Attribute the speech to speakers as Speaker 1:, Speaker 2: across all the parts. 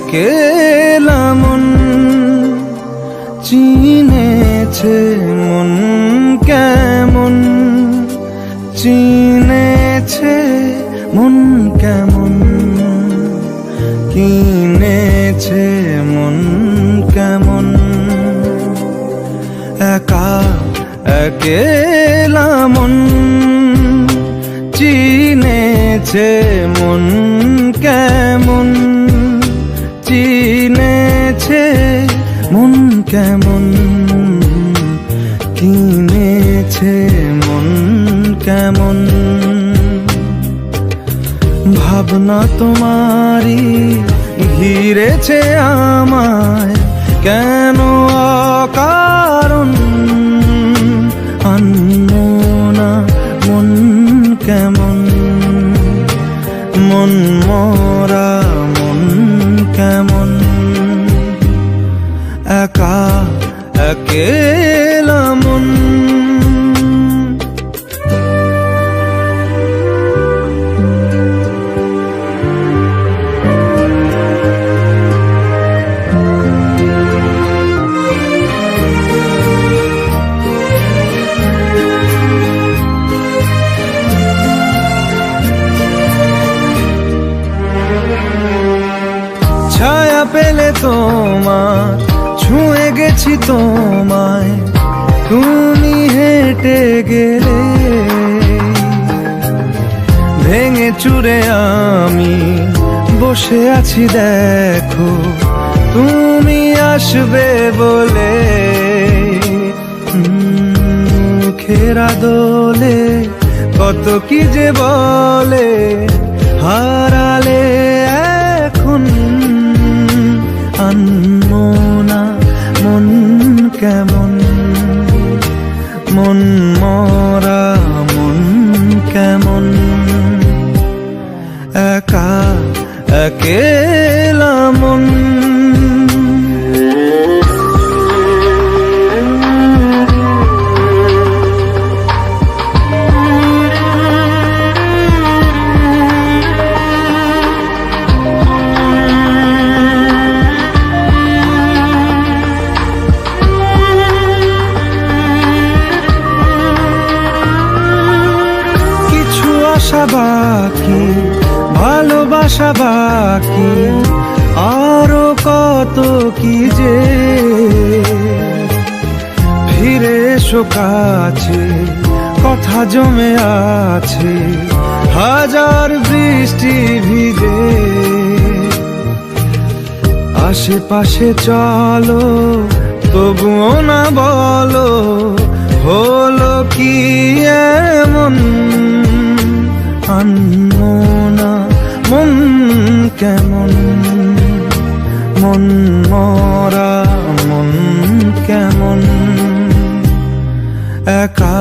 Speaker 1: একেলা মন চিনেছে মন কেমন, চিনেছে মন কেমন, কিনেছে মন কেমন। একা একেলা মন চিনেছে মন কেমন, চিনেছে মন কেমন, কিনেছে মন কেমন। ভাবনা তোমারই ঘিরেছে আমায় কেন অকারণ, আনমনা মন কেমন, মন মরা মন কেমন। একা একেলা মন। ছায়া পেলে তোমার ছুঁয়ে গেছি তোমায়, তুমি হেঁটে গেলে ভেঙে চুরে আমি বসে আছি দেখো তুমি আসবে বলে। মুখের দোলে কত কি যে বলে, হারালে এখন আনমনা মন কেমন, মন মরা মন কেমন। একা একেলা মন। আশা বাকি, ভালোবাসা বাকি, আরো কত কি যে। ফিরে এসো কাছে, কথা জমে আছে হাজার বৃষ্টি ভিজে। আশেপাশে চলো তবুও না বলো হলো কি এমন, আনমনা মন কেমন, মন মরা মন কেমন। একা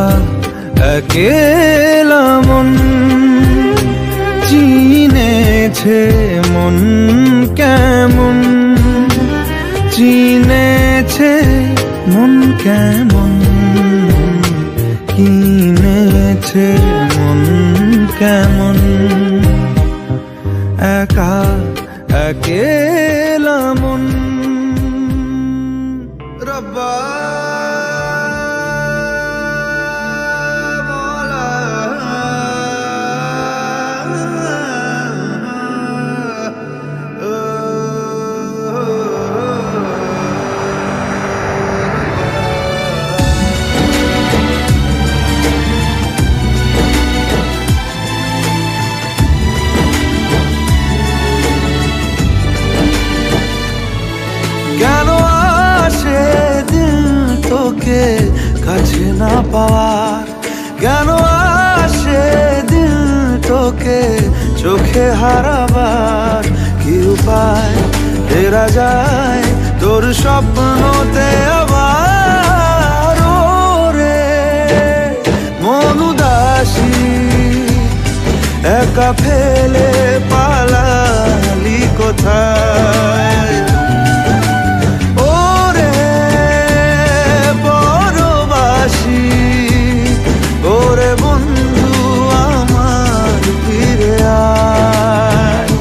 Speaker 1: একেলা মন চিনেছে মন কেমন, চিনেছে মন কেমন, কিনেছে মন কেমন। একা একেলা মন। রব্বা কেন আসে দিল তোকে কাছে না পাওয়ার, কেন আসে দিল তোকে চোখে হারাবার। কি উপায় ফেরা যায় তোর স্বপ্নতে আবার, রে মন উদাসী একা ফেলে পালালি কোথায়। ওরে বন্ধু আমার ফিরে আয়।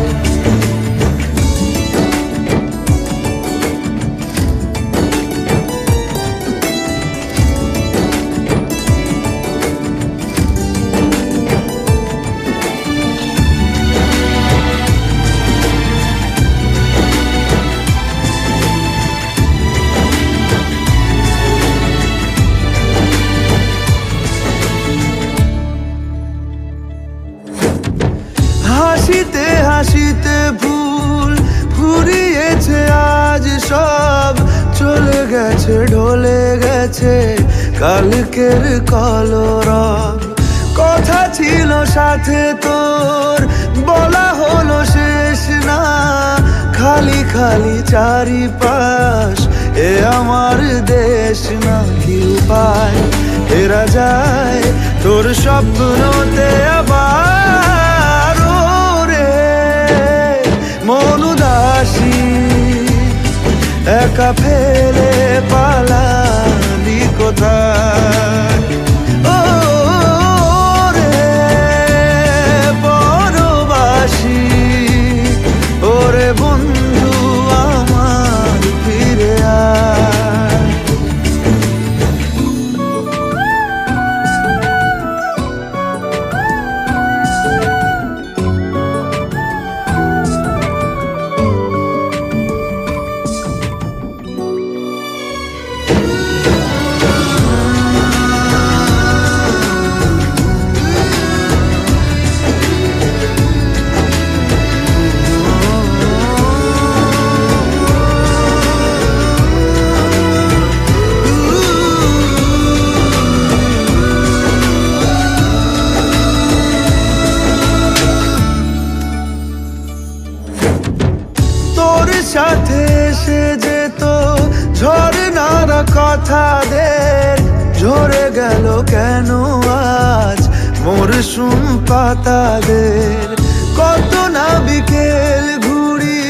Speaker 1: হয়েছে কালকের কলরব। কথা ছিল সাথে তোর, বলা হলো শেষ না, খালি খালি চারিপাশ, এ আমার দেশ না। কি উপায় ফেরা যায় তোর স্বপ্নতে আবার, রে মন উদাসী একা ফেলে পালালি কোথায়। ও রে পরবাসী, ওরে বন্ধু আমার ফিরে আয়। সাথে এসে যেত ঝরনার কথাদের, ঝরে গেল কেন আজ মরশুম পাতাদের। কত না বিকেল ঘুড়ি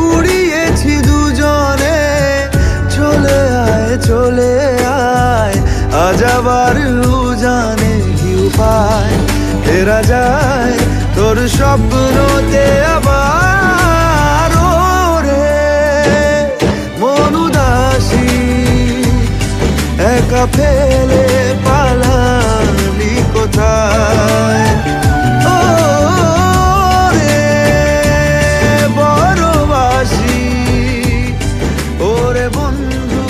Speaker 1: উড়িয়েছি দুজনে, চলে আয় চলে আয় আজ আবার উজানে। কি উপায় ফেরা যায় তোর স্বপ্নতে আবার, মন উদাসী একা ফেলে পালালি কোথায়। ও রে বড়বাসী, ওরে বন্ধু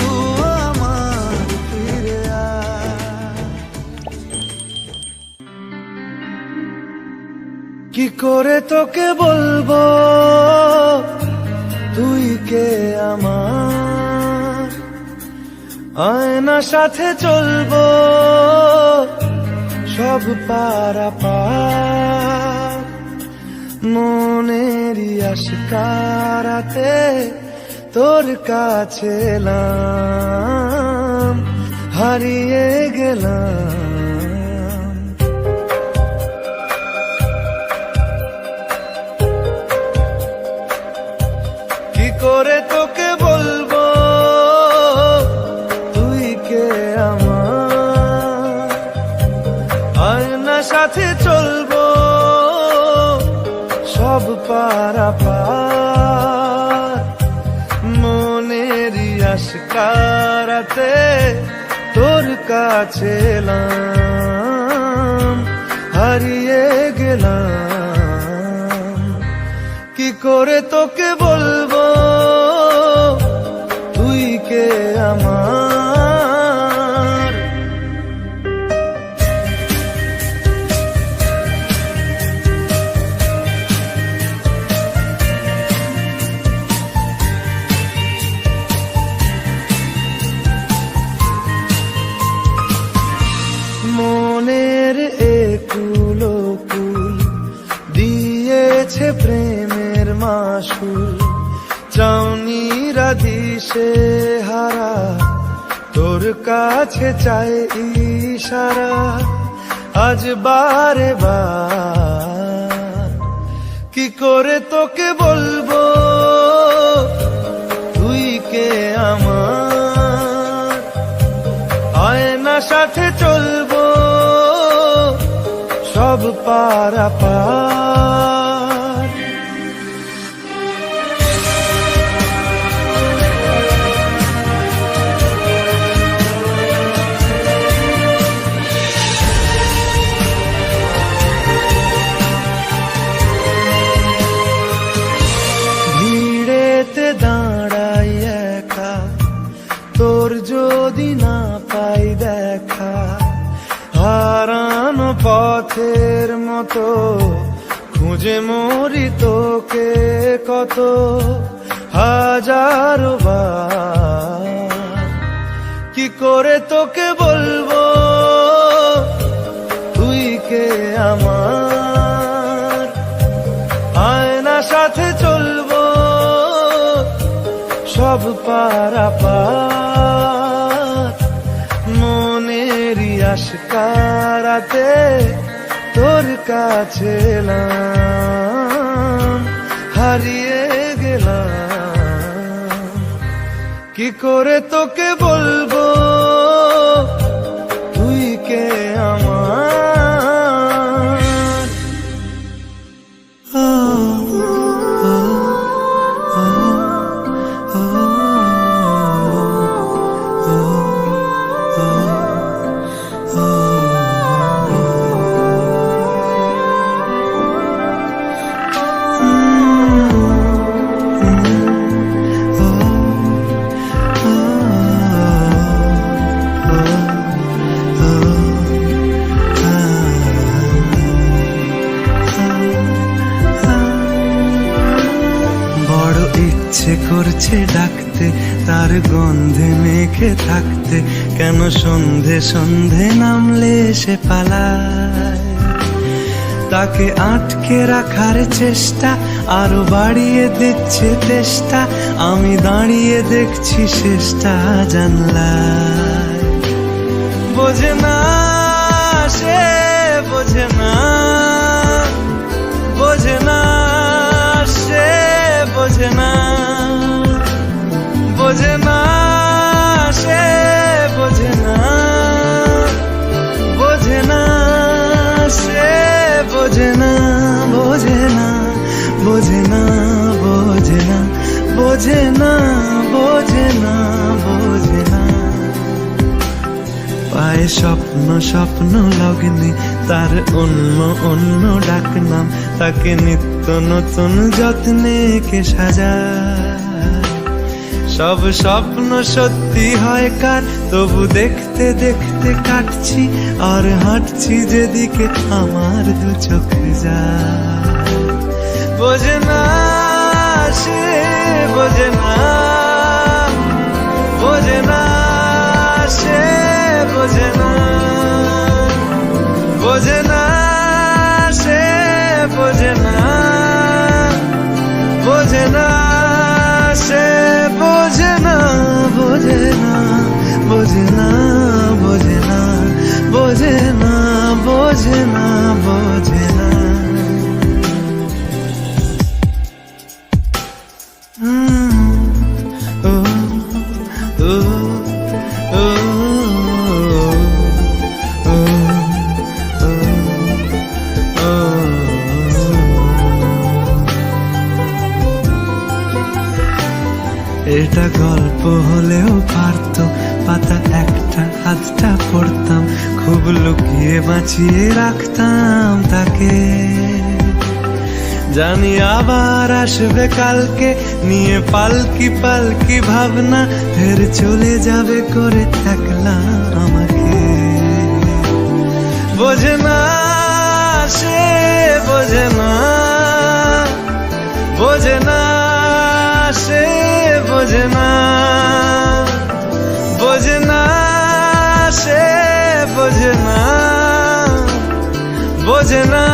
Speaker 1: আমার ফিরে আয়। কি করে তোকে বলবো তুই কে আমার, আয়না সাথে চলবো সব পারাপার। মনেরই আশকারাতে তোর কাছে এলাম, হারিয়ে গেলাম। কি করে তোকে বলবো তুই কে আমার, আয়না সাথে চলবো সব পারাপার। মনেরই আশকারাতে তোর কাছে এলাম, হারিয়ে গেলাম। কি করে তোকে বলবো তুই কে আমার। মনের একুলো কুল দিয়েছে প্রেমের মাসুল, চাউনিরা দিশে হারা তোর কাছে চাই ইশারা। আজ বারে বার কি করে তোকে বলবো তুই কে আমার, আয়না সাথে চলবো সব পারাপার। ভিড়েতে দাঁড়াই একা, তোর যদি না পাই দেখা, হারানো পথের মতো খুঁজে মরি তোকে কত হাজার বার। কি করে তোকে বলবো তুই কে আমার, আয়না সাথে চলবো সব পারাপার, মনেরই আশকারাতে তোর কাছে এলাম, হারিয়ে গেলাম। কি করে তোকে বলবো তুই কে আমার।
Speaker 2: ইচ্ছে করছে ডাকতে, তার গন্ধে মেখে থাকতে, কেন সন্ধে সন্ধে নামলে সে পালায়। তাকে আটকে রাখার চেষ্টা আরো বাড়িয়ে দিচ্ছে তেষ্টা, আমি দাঁড়িয়ে দেখছি শেষটা জানলায়। বোঝে না সে, বোঝে না, বোঝে না সে, বোঝে না, বোঝে না সে, বোঝে না, বোঝে না সে, বোঝে না, বোঝে না, বোঝে না, বোঝে না, বোঝে না, বোঝে না, বোঝে না। পায়ে স্বপ্ন স্বপ্ন লগ্নে তার অন্য অন্য ডাকনাম, তাকে নিত্য নতুন যত্নে কে সাজায়। সব স্বপ্ন সত্যি হয় কার, তবু দেখতে দেখতে কাটছি আর হাঁটছি যেদিকে আমার দু চোখ যায়। বোঝে না সে, বোঝে না, বোঝে না সে, বোঝে না, বোঝে না সে, বোঝে না, বোঝে না সে, বোঝে না, বোঝে না, বোঝে না, বোঝে না, বোঝে না, বোঝে না, বোঝে না। এটা গল্প হলেও পারতো, পাতা একটা হাতটা পড়তাম, খুব লুকিয়ে বাঁচিয়ে রাখতাম তাকে। জানি আবার আসবে কালকে, নিয়ে পালকি পালকি ভাবনা, ফের চলে যাবে করে থাকলাম আমাকে। বোঝে না সে, বোঝে না, বোঝে না সে, বোঝে না, বোঝে না সে, বোঝে না, বোঝে না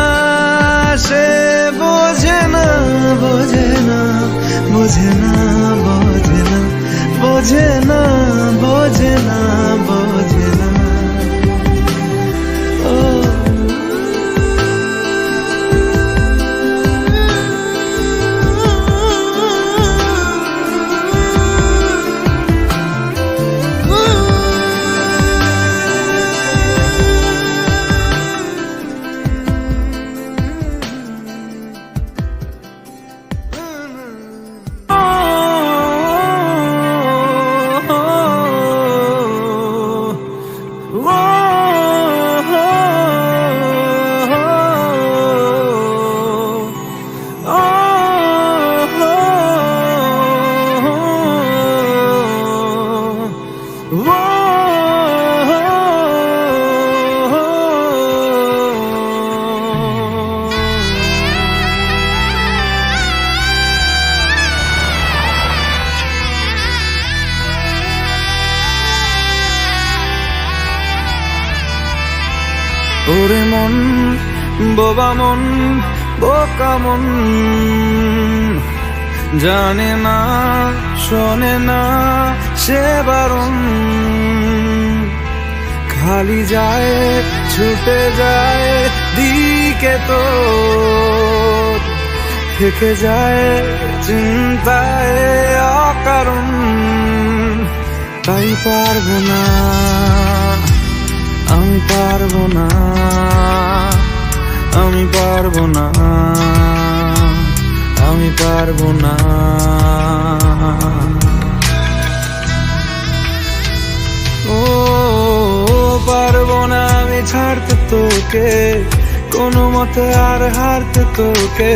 Speaker 2: সে, বোঝে না, বোঝে না, বোঝে না, বোঝে না, বোঝে না, বোঝে না, বোঝে না। ওরে মন, বোবা মন, বোকা মন, জানে না শোনে না সে বারণ, খালি যায় ছুটে যায় দিকে তো, থেকে যায় চিন্তায় অকারণ। তাই পারবো না, আমি পারবো না, আমি পারবো না, আমি পারবো না। ও পারবো না আমি ছাড়তে তোকে, কোনো মতে আর হারতে তোকে,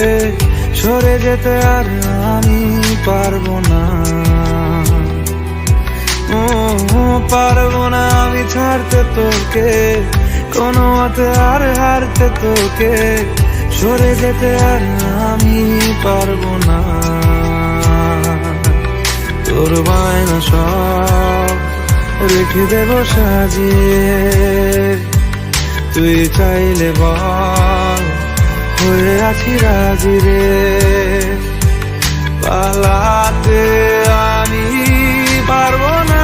Speaker 2: সরে যেতে আর আমি পারবো না। ও পারবো না আমি ছাড়তে তোকে, কোনো মতে আর হারতে তোকে, সরে যেতে আর আমি পারবো না। তোর বায়না সব রেখে দেব সাজিয়ে, তুই চাইলে বল হয়ে আছি রাজি রে, পালাতে আমি পারবো না।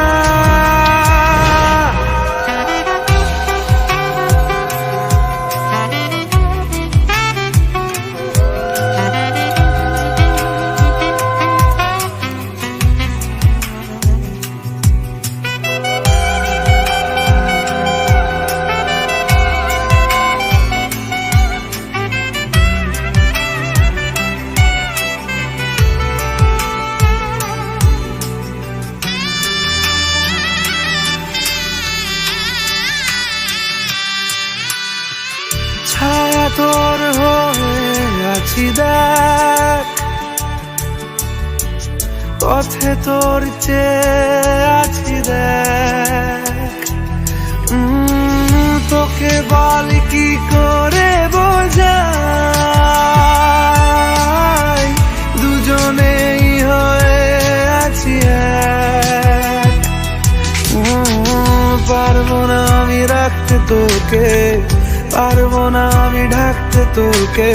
Speaker 2: ছায়া তোর হয়ে আছি দেখ, পথে তোর চেয়ে আছি দেখ, তোকে বল কি করে বোঝাই, দুজনেই হয়ে আছি এক। পারবো না আমি রাখতে তোকে, পারবো না আমি ঢাকতে তোকে,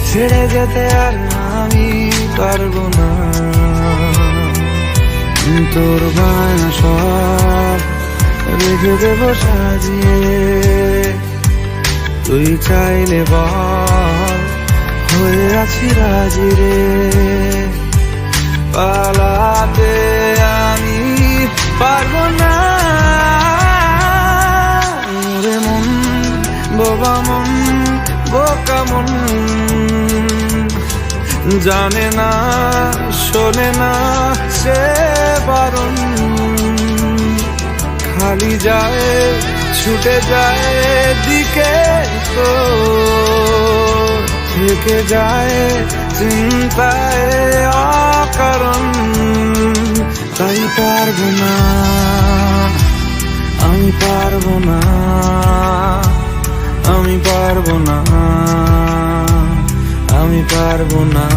Speaker 2: ছেড়ে যেতে আর আমি পারবো না। তোর বায়না সব রেখে দেব সাজিয়ে, তুই চাইলে বল হয়ে আছি রাজি রে, পালাতে আমি পারবো না। ওরে মন, বোবা মন, বোকা মন, জানে না শোনে না সে বারণ, খালি যায় ছুটে যায় দিকে তো, থেকে যায় চিন্তায় অকারণ। তাই পারবো না, আমি পারবো না, আমি পারবো না, আমি পারবো না।